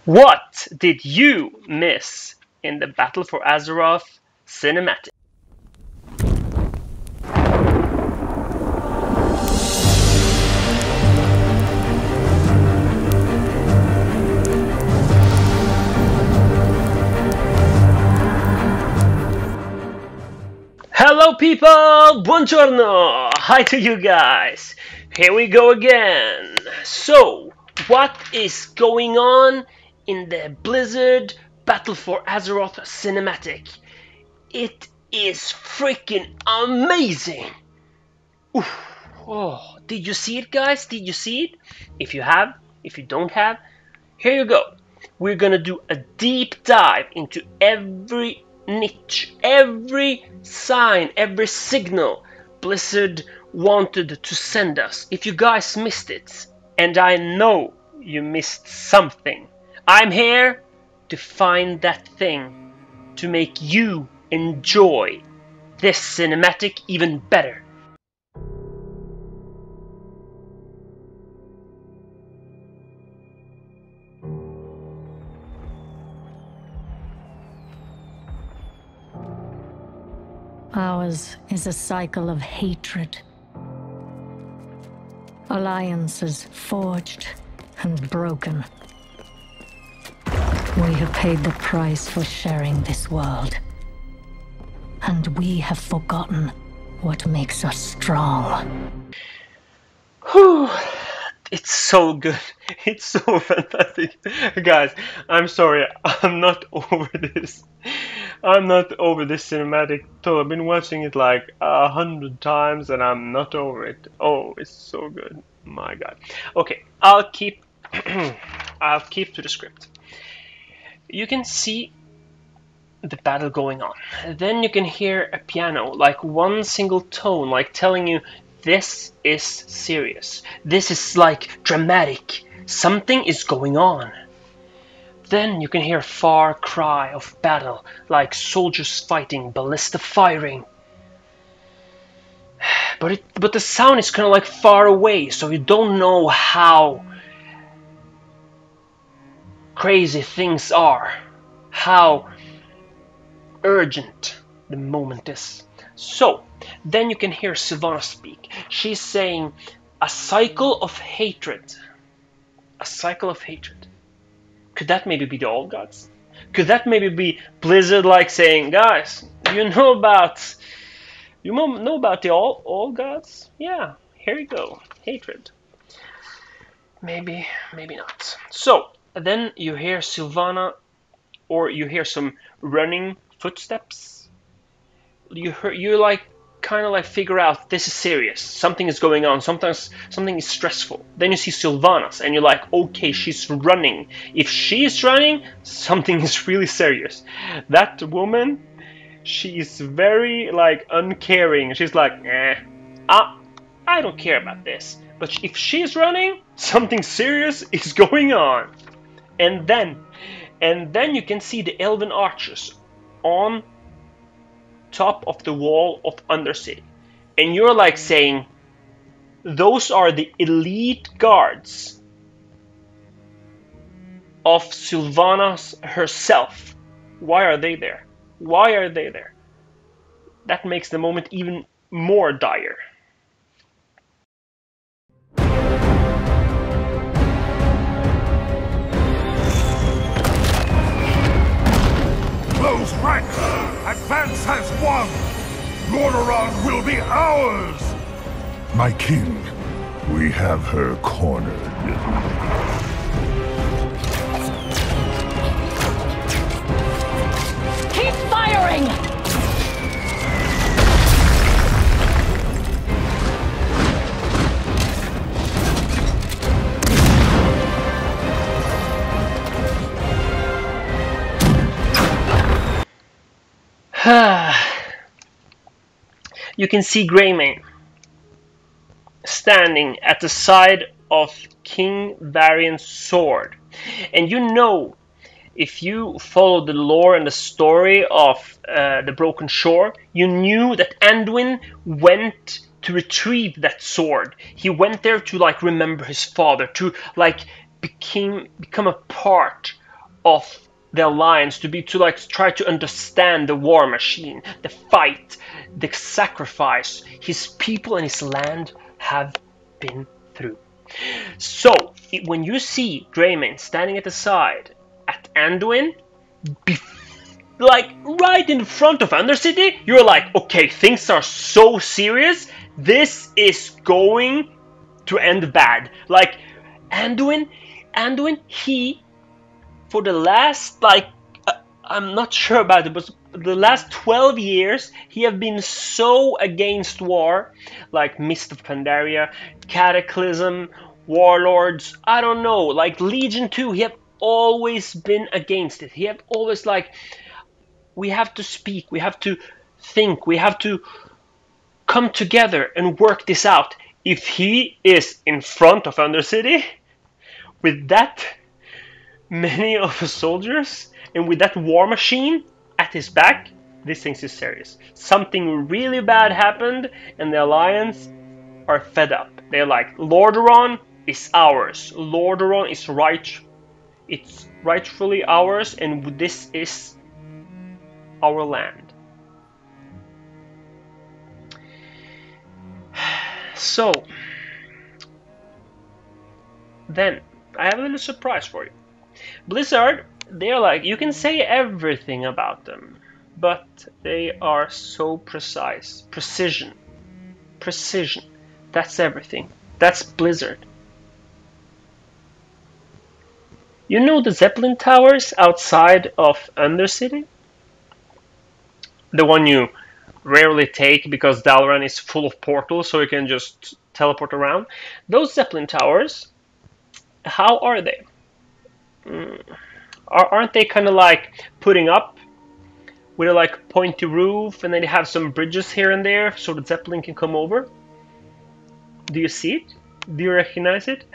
What did you miss in the Battle for Azeroth Cinematic? Hello people! Buongiorno! Hi to you guys! Here we go again! So, what is going on in the Blizzard Battle for Azeroth Cinematic? It is freaking amazing! Oof. Oh, did you see it, guys? Did you see it? If you have, if you don't have, here you go. We're gonna do a deep dive into every niche, every sign, every signal Blizzard wanted to send us. If you guys missed it, and I know you missed something, I'm here to find that thing, to make you enjoy this cinematic even better. Ours is a cycle of hatred. Alliances forged and broken. We have paid the price for sharing this world. And we have forgotten what makes us strong. Whew. It's so good. It's so fantastic. Guys, I'm sorry. I'm not over this. I'm not over this cinematic at all. I've been watching it like 100 times and I'm not over it. Oh, it's so good. My God. Okay, I'll keep I'll keep to the script. You can see the battle going on. Then you can hear a piano, like one single tone, like telling you this is serious. This is like dramatic. Something is going on. Then you can hear a far cry of battle, like soldiers fighting, ballista firing. But the sound is kind of like far away, so you don't know how crazy things are, how urgent the moment is. So, then you can hear Sylvana speak. She's saying, a cycle of hatred. A cycle of hatred. Could that maybe be the Old Gods? Could that maybe be Blizzard like saying, guys, you know about the Old Gods? Yeah, here you go. Hatred. Maybe not. So, then you hear Sylvana, or you hear some running footsteps. You like kind of like figure out this is serious, something is going on, sometimes something is stressful. Then you see Sylvanas and you're like, okay, she's running. If she's running, something is really serious. That woman, she is very like uncaring. She's like, I don't care about this. But if she's running, something serious is going on. And then you can see the elven archers on top of the wall of Undercity, and you're like saying, those are the elite guards of Sylvanas herself. Why are they there? Why are they there? That makes the moment even more dire. Close ranks! Advance has won! Lordaeron will be ours! My king, we have her cornered. Keep firing! You can see Greymane standing at the side of King Varian's sword. And you know, if you follow the lore and the story of the Broken Shore, you knew that Anduin went to retrieve that sword. He went there to like remember his father, to like become a part of the alliance, to like try to understand the war machine, the fight, the sacrifice his people and his land have been through. So when you see Draymond standing at the side at Anduin, like right in front of Undercity, you're like, okay, things are so serious. This is going to end bad. Like Anduin, he, for the last, like, I'm not sure about it, but the last 12 years, he have been so against war, like Mist of Pandaria, Cataclysm, Warlords, I don't know, like Legion 2, he have always been against it. He have always like, we have to speak, we have to think, we have to come together and work this out. If he is in front of Undercity with that many of the soldiers and with that war machine at his back, this thing is serious. Something really bad happened and the Alliance are fed up. They're like, Lordaeron is ours. Lordaeron is it's rightfully ours, and this is our land. So then I have a little surprise for you. Blizzard, they're like, you can say everything about them, but they are so precise. Precision. That's everything. That's Blizzard. You know the Zeppelin towers outside of Undercity? The one you rarely take because Dalaran is full of portals, so you can just teleport around. Those Zeppelin towers, how are they? Aren't they kind of like putting up with a like pointy roof, and then they have some bridges here and there so the Zeppelin can come over? Do you see it? Do you recognize it?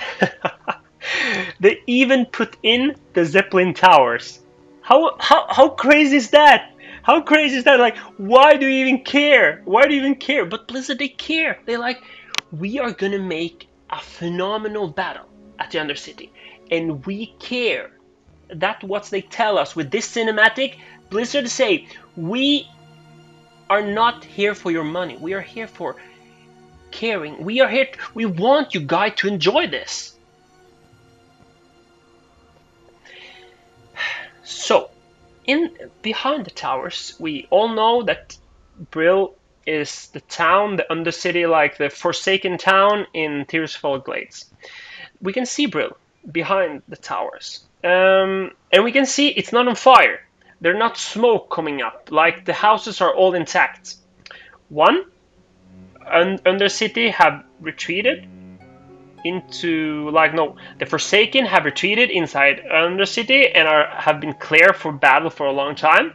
They even put in the Zeppelin towers. How crazy is that? How crazy is that? Like, why do you even care? Why do you even care? But Blizzard, they care. They're like, we are gonna make a phenomenal battle at the Undercity, and we care. That's what they tell us with this cinematic. Blizzard say, we are not here for your money. We are here for caring. We are here. We want you guys to enjoy this. So, behind the towers, we all know that Brill is the town, the Undercity, like the Forsaken town in Tearsfall Glades. We can see Brill behind the towers. And we can see it's not on fire. There's not smoke coming up. Like, the houses are all intact. Undercity have retreated into, like, no, the Forsaken have retreated inside Undercity and have been clear for battle for a long time,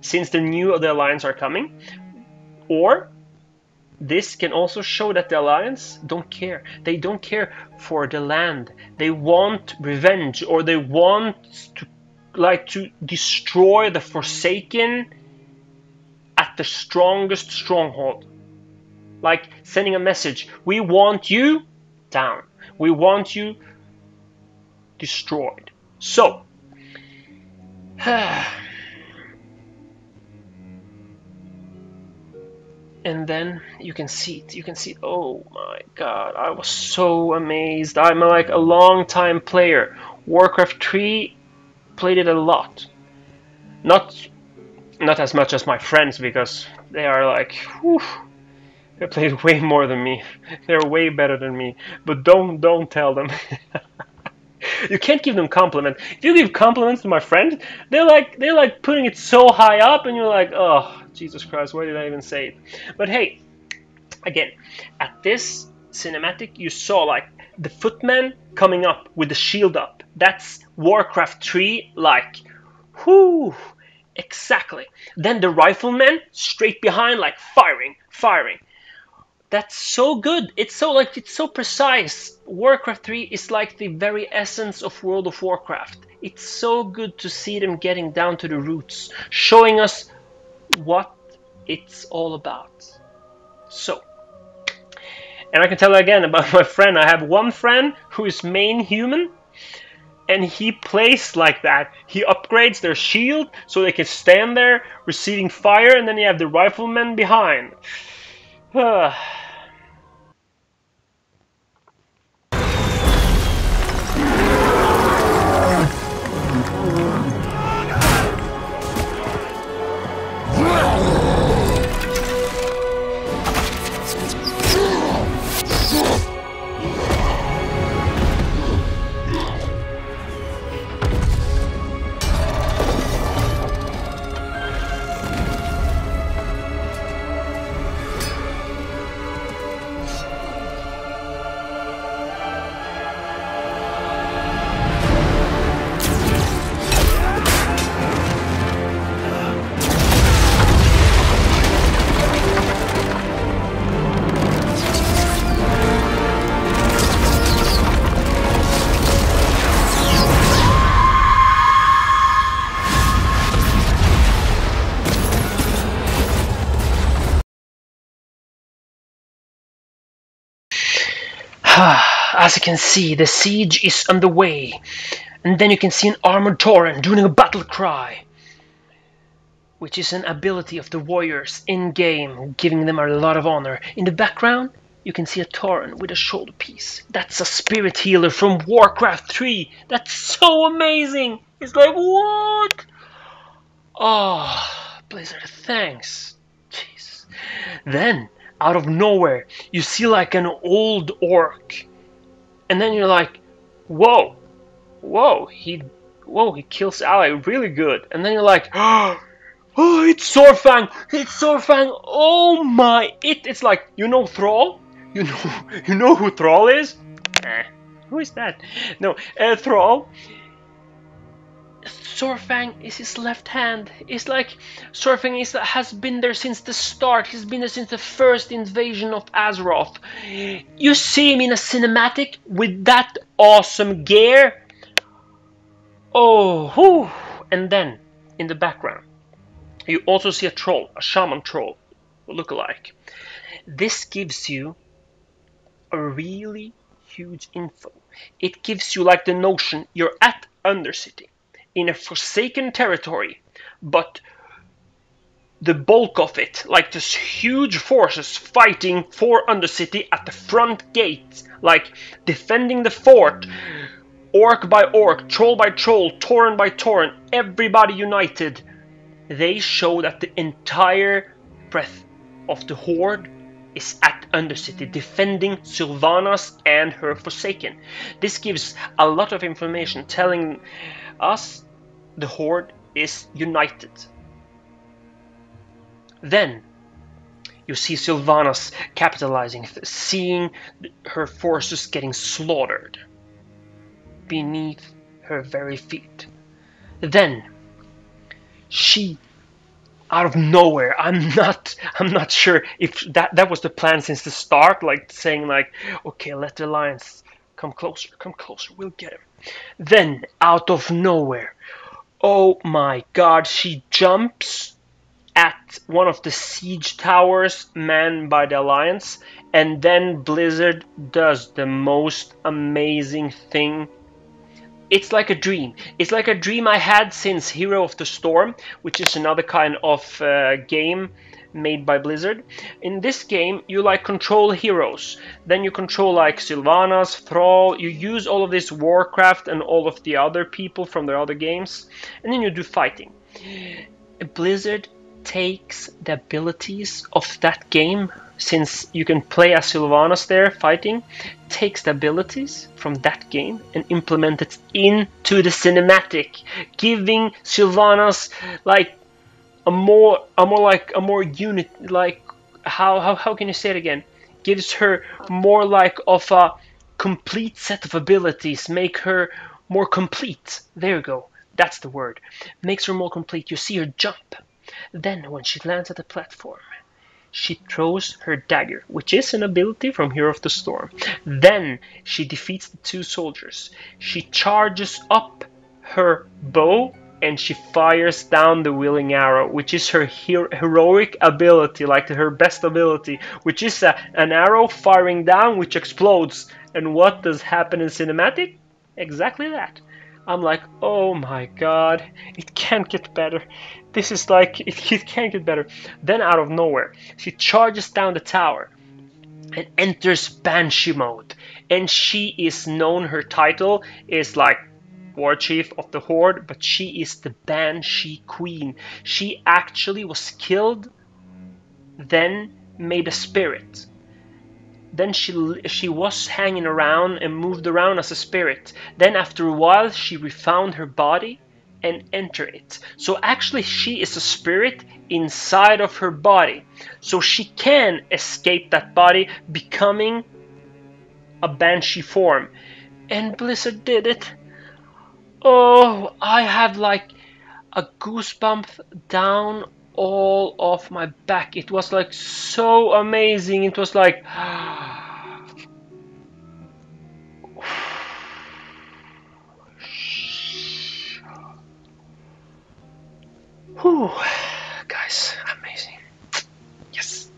since the new of the Alliance are coming. Or this can also show that the Alliance don't care. They don't care for the land. They want revenge, or they want to destroy the Forsaken at the strongest stronghold. Like sending a message, we want you down. We want you destroyed. So, and then you can see it. You can see, oh my god, I was so amazed. I'm like a long time player. Warcraft 3, played it a lot. Not as much as my friends, because they are like, whew, they played way more than me. They're way better than me. But don't tell them. You can't give them compliments. If you give compliments to my friends, they're like putting it so high up, and you're like, oh, Jesus Christ, why did I even say it? But hey, again, at this cinematic, you saw like the footman coming up with the shield up. That's Warcraft 3, like, whoo, exactly. Then the rifleman straight behind, like firing. That's so good. It's so precise. Warcraft 3 is like the very essence of World of Warcraft. It's so good to see them getting down to the roots, showing us what it's all about. So, and I can tell you again about my friend. I have one friend who is main human, And he plays like that. He upgrades their shield so they can stand there receiving fire, and then you have the riflemen behind. As you can see, the siege is underway, and then you can see an armored Tauren doing a battle cry, which is an ability of the warriors in-game, giving them a lot of honor. In the background, you can see a Tauren with a shoulder piece. That's a spirit healer from Warcraft 3. That's so amazing! It's like, what? Oh, Blizzard, thanks. Jesus. Then, out of nowhere, you see like an old orc. And then you're like, whoa, he kills ally really good. And then you're like, oh, it's Sorfang, oh my, it's like, you know Thrall? You know who Thrall is? Who is that? No, Thrall. Sorfang is his left hand. It's like Sorfang has been there since the start. He's been there since the first invasion of Azeroth. You see him in a cinematic with that awesome gear. Oh, whew. And then in the background, you also see a troll, a shaman troll, look-alike. This gives you a really huge info. It gives you like the notion you're at Undercity, in a forsaken territory, but the bulk of it, like this huge forces fighting for Undercity at the front gate, like defending the fort, orc by orc, troll by troll, Tauren by Tauren, everybody united. They show that the entire breadth of the Horde is at Undercity, defending Sylvanas and her Forsaken. This gives a lot of information telling us the Horde is united. Then you see Sylvanas capitalizing, seeing her forces getting slaughtered beneath her very feet. Then she, out of nowhere, I'm not sure if that was the plan since the start, like saying like, okay, let the Alliance come closer, we'll get him. Then out of nowhere, oh my god, she jumps at one of the siege towers manned by the Alliance, and then Blizzard does the most amazing thing. It's like a dream. It's like a dream I had since Hero of the Storm, which is another kind of game made by Blizzard. In this game, you like control heroes. Then you control like Sylvanas, Thrall. You use all of this Warcraft and all of the other people from their other games. And then you do fighting. Blizzard takes the abilities of that game, since you can play as Sylvanas there fighting, takes the abilities from that game and implement it into the cinematic, giving Sylvanas like a more unit, like how can you say it again? Gives her more like of a complete set of abilities, make her more complete. There you go. That's the word. Makes her more complete. You see her jump. Then when she lands at the platform, she throws her dagger, which is an ability from Hero of the Storm. Then she defeats the two soldiers. She charges up her bow and she fires down the willing arrow, which is her heroic ability, like her best ability, which is an arrow firing down which explodes. And what does happen in cinematic? Exactly that. I'm like, oh my god, it can't get better. This is like, it can't get better. Then out of nowhere, she charges down the tower and enters Banshee mode. And she is known, her title is like War Chief of the Horde, but she is the Banshee Queen. She actually was killed, then made a spirit. Then she was hanging around and moved around as a spirit. Then after a while she refound her body and entered it. So actually she is a spirit inside of her body. So she can escape that body, becoming a banshee form. And Blizzard did it. Oh, I have like a goosebump down all of my back. It was like so amazing. It was like whew, guys, amazing. Yes.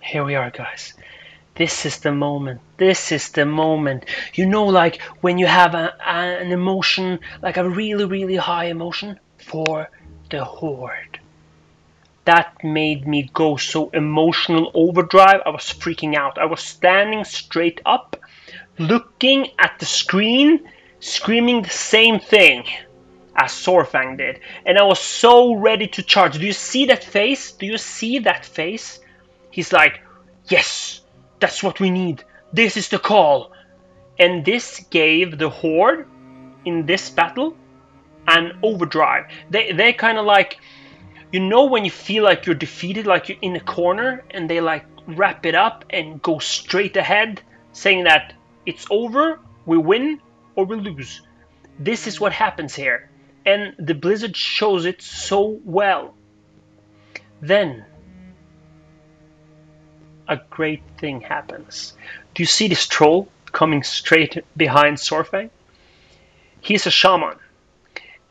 Here we are, guys. This is the moment. This is the moment. You know, like when you have an emotion, like a really, really high emotion for the Horde. That made me go so emotional overdrive. I was freaking out. I was standing straight up, looking at the screen, screaming the same thing as Sorfang did. And I was so ready to charge. Do you see that face? Do you see that face? He's like, yes, that's what we need. This is the call. And this gave the Horde in this battle an overdrive. They kind of like, you know, when you feel like you're defeated, like you're in a corner, and they like wrap it up and go straight ahead, saying that it's over, we win or we lose. This is what happens here. And the Blizzard shows it so well. Then a great thing happens. Do you see this troll coming straight behind Sorfang? He's a shaman.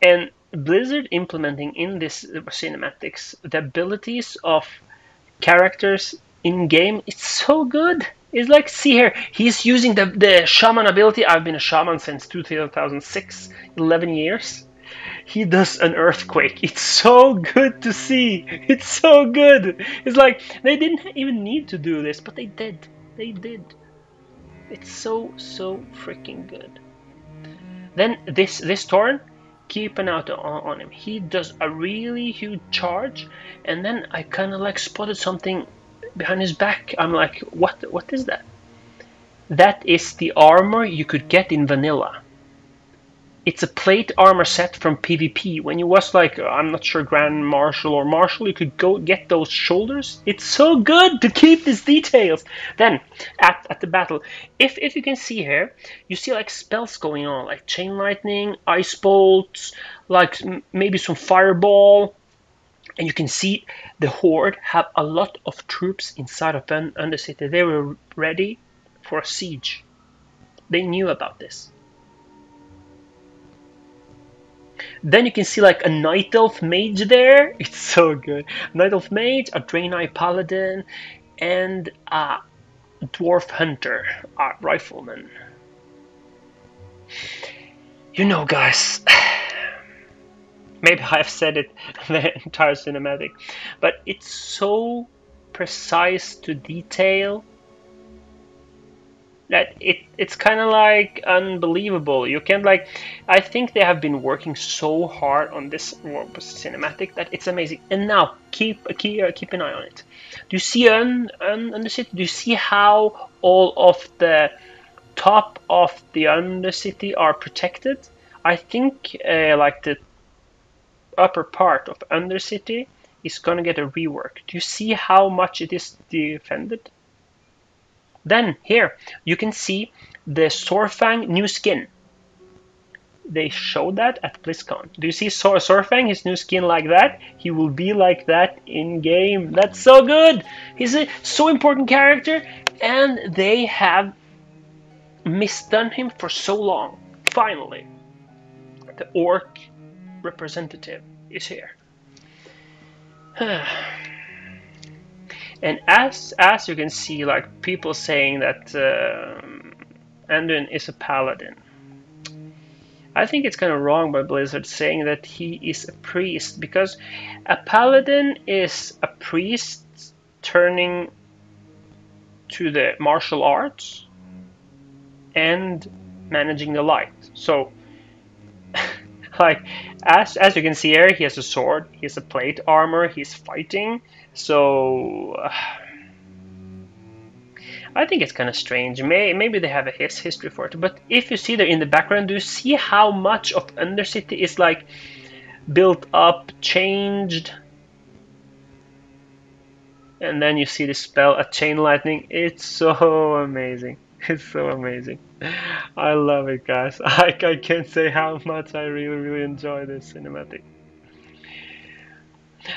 And Blizzard implementing in this cinematics the abilities of characters in game, it's so good. It's like, see here, he's using the shaman ability. I've been a shaman since 2006, 11 years. He does an earthquake. It's so good to see. It's so good. It's like they didn't even need to do this, but they did. They did. It's so freaking good. Then this turn, keep an eye on him. He does a really huge charge, and then I kind of like spotted something behind his back. I'm like, what is that? That is the armor you could get in vanilla. It's a plate armor set from PvP. When you was like, I'm not sure, Grand Marshal or Marshal, you could go get those shoulders. It's so good to keep these details. Then, at the battle, if you can see here, you see like spells going on, like Chain Lightning, Ice Bolts, like maybe some Fireball. And you can see the Horde have a lot of troops inside of Undercity. They were ready for a siege. They knew about this. Then you can see like a Night Elf Mage there. It's so good. Night Elf Mage, a Draenei Paladin, and a Dwarf Hunter, a Rifleman. You know, guys, Maybe I've said it the entire cinematic, but it's so precise to detail that it's kind of like unbelievable. You can't like. I think they have been working so hard on this cinematic that it's amazing. And now keep an eye on it. Do you see on the city? Do you see how all of the top of the Undercity are protected? I think like the upper part of Undercity is gonna get a rework. Do you see how much it is defended? Then here you can see the Sorfang new skin. They showed that at BlizzCon. Do you see Sorfang, his new skin like that? He will be like that in game. That's so good. He's a so important character, and they have misdone him for so long. Finally, the orc representative is here. And as you can see, like people saying that Anduin is a paladin. I think it's kind of wrong by Blizzard saying that he is a priest, because a paladin is a priest turning to the martial arts and managing the light. So like as you can see here, he has a sword, he has a plate armor, he's fighting. So I think it's kind of strange. Maybe they have a history for it. But if you see there in the background, do you see how much of Undercity is like built up, changed? And then you see the spell, a chain lightning. It's so amazing. It's so amazing. I love it, guys. I can't say how much I really enjoy this cinematic.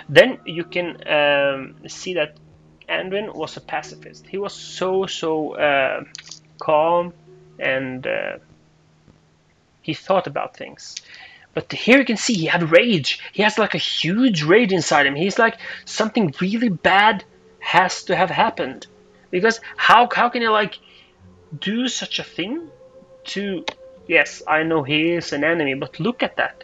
Then you can see that Anduin was a pacifist. He was so calm, and he thought about things. But here you can see he had rage. He has like a huge rage inside him. He's like, something really bad has to have happened, because how can he like do such a thing to? Yes, I know he is an enemy, but look at that.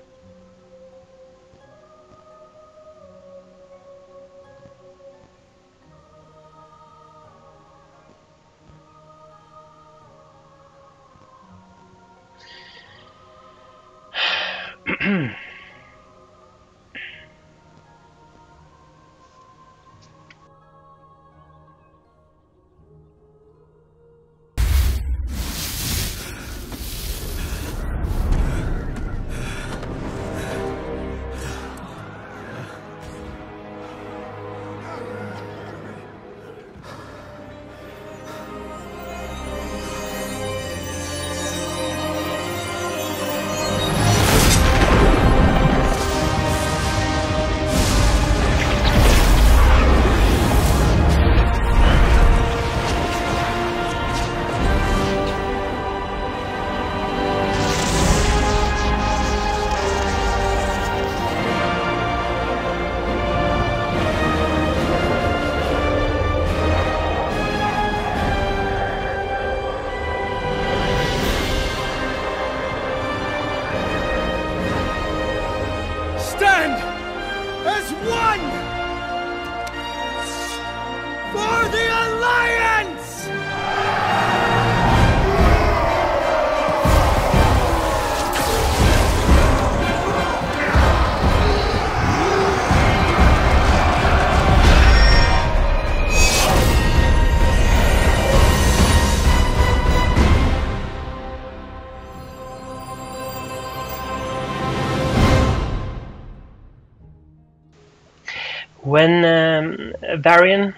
When Varian,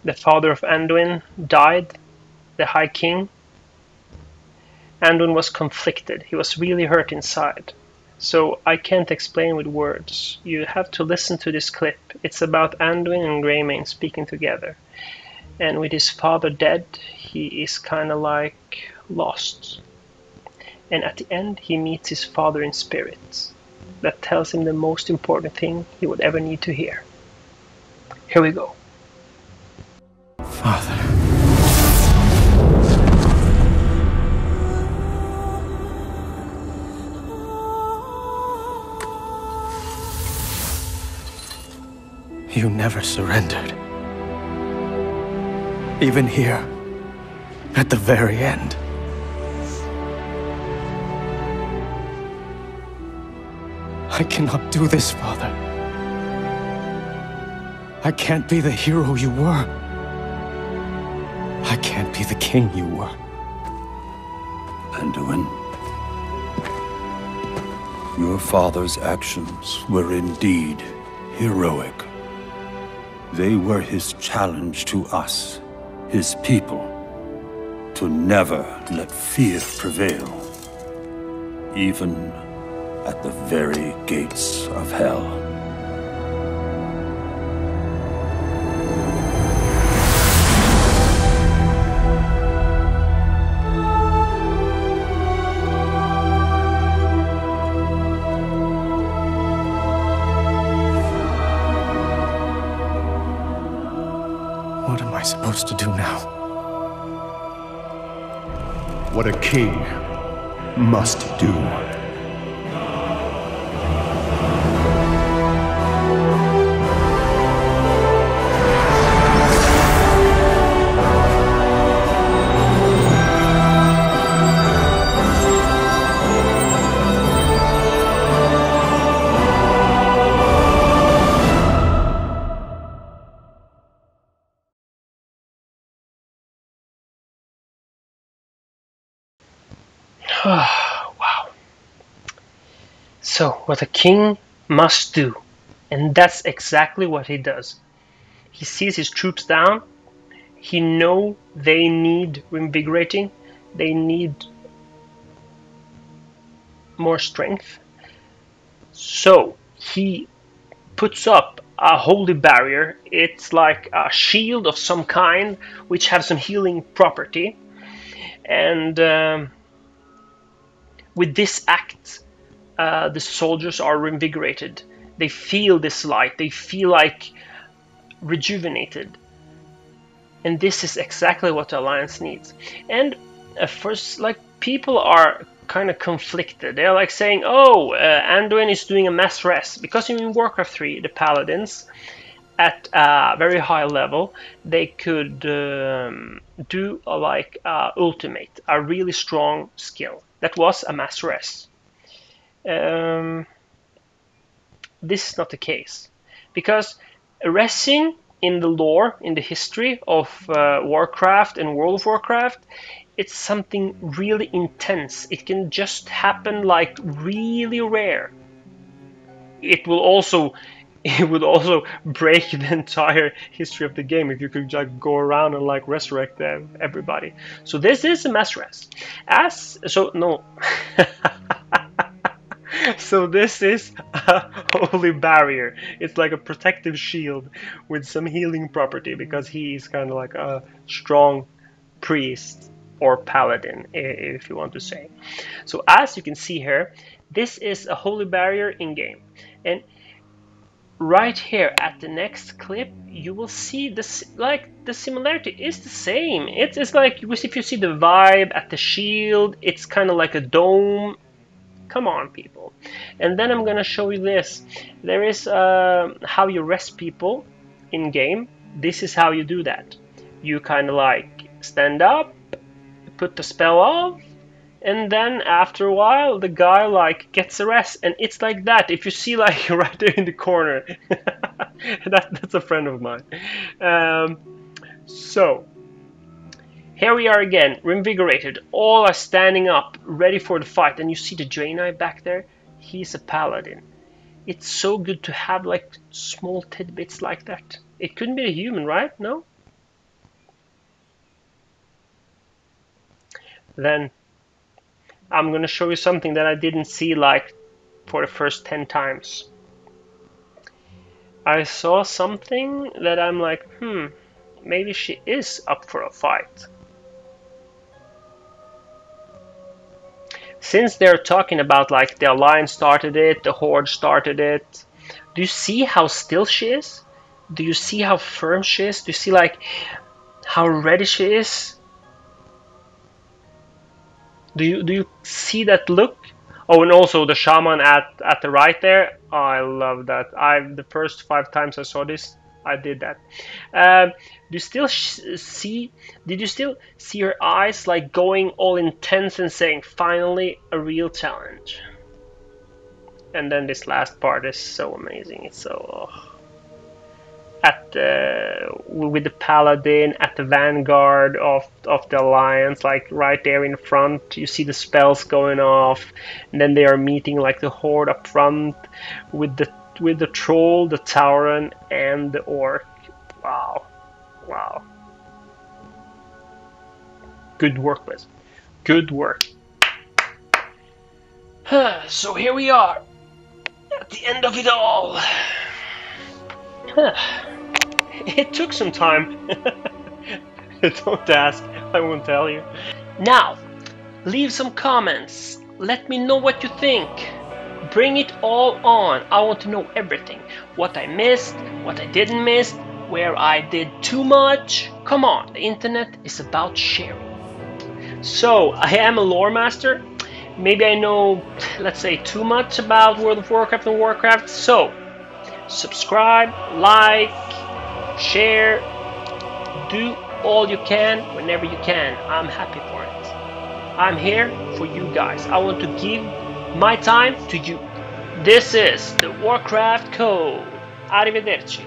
the father of Anduin, died, the High King, Anduin was conflicted. He was really hurt inside. So I can't explain with words. You have to listen to this clip. It's about Anduin and Greymane speaking together. And with his father dead, he is kind of like lost. And at the end, he meets his father in spirit. That tells him the most important thing he would ever need to hear. Here we go. Father. never surrendered. Even here, at the very end. I cannot do this, Father. I can't be the hero you were. I can't be the king you were. Anduin, your father's actions were indeed heroic. They were his challenge to us, his people, to never let fear prevail, even at the very gates of hell. What am I supposed to do now? What a king must do. Wow. So, what a king must do. And that's exactly what he does. He sees his troops down. He knows they need reinvigorating. They need more strength. So, he puts up a holy barrier. It's like a shield of some kind, which has some healing property. And with this act, the soldiers are reinvigorated. They feel this light. They feel like rejuvenated. And this is exactly what the Alliance needs. And first, like, people are kind of conflicted. They're like saying, oh, Anduin is doing a mass rest. Because in Warcraft 3, the Paladins, at a very high level, they could do ultimate, a really strong skill. That was a mass rest. This is not the case. Because resting in the lore, in the history of Warcraft and World of Warcraft, it's something really intense. It can just happen like really rare. It would also break the entire history of the game if you could just go around and like resurrect everybody. So this is a mass rest. So this is a holy barrier. It's like a protective shield with some healing property because he's kind of like a strong priest or paladin, if you want to say. So as you can see here, this is a holy barrier in game. And right here at the next clip, you will see this, like, the similarity is the same. It's like if you see the vibe at the shield, it's kind of like a dome. Come on, people. And then I'm gonna show you this. There is how you rest people in game. This is how you do that. You kind of like stand up, put the spell off, and then after a while the guy like gets a rest, and it's like that. If you see like right there in the corner, that's a friend of mine. So here we are again, reinvigorated. All are standing up, ready for the fight. And you see the Draenei back there? He's a paladin. It's so good to have like small tidbits like that. It couldn't be a human, right? No? Then I'm gonna show you something that I didn't see like for the first 10 times. I saw something that I'm like, maybe she is up for a fight. Since they're talking about like the Alliance started it, the Horde started it, do you see how still she is? Do you see how firm she is? Do you see like how ready she is? Do you see that look? Oh, and also the shaman at the right there. Oh, I love that. The first 5 times I saw this, I did that. Do you still see? Did you still see her eyes like going all intense and saying, "Finally, a real challenge"? And then this last part is so amazing. It's so with the paladin at the vanguard of the alliance, like right there in front. You see the spells going off, and then they are meeting like the horde up front with the troll, the tauren, and the orc. Wow, wow. Good work, Liz. Good work. So here we are at the end of it all. It took some time. Don't ask, I won't tell you. Now, leave some comments. Let me know what you think. Bring it all on. I want to know everything. What I missed, what I didn't miss, where I did too much. Come on, the internet is about sharing. So, I am a lore master. Maybe I know, let's say, too much about World of Warcraft and Warcraft. So, subscribe, like, share, do all you can whenever you can. I'm happy for it. I'm here for you guys. I want to give my time to you. This is the Warcraft Code. Arrivederci.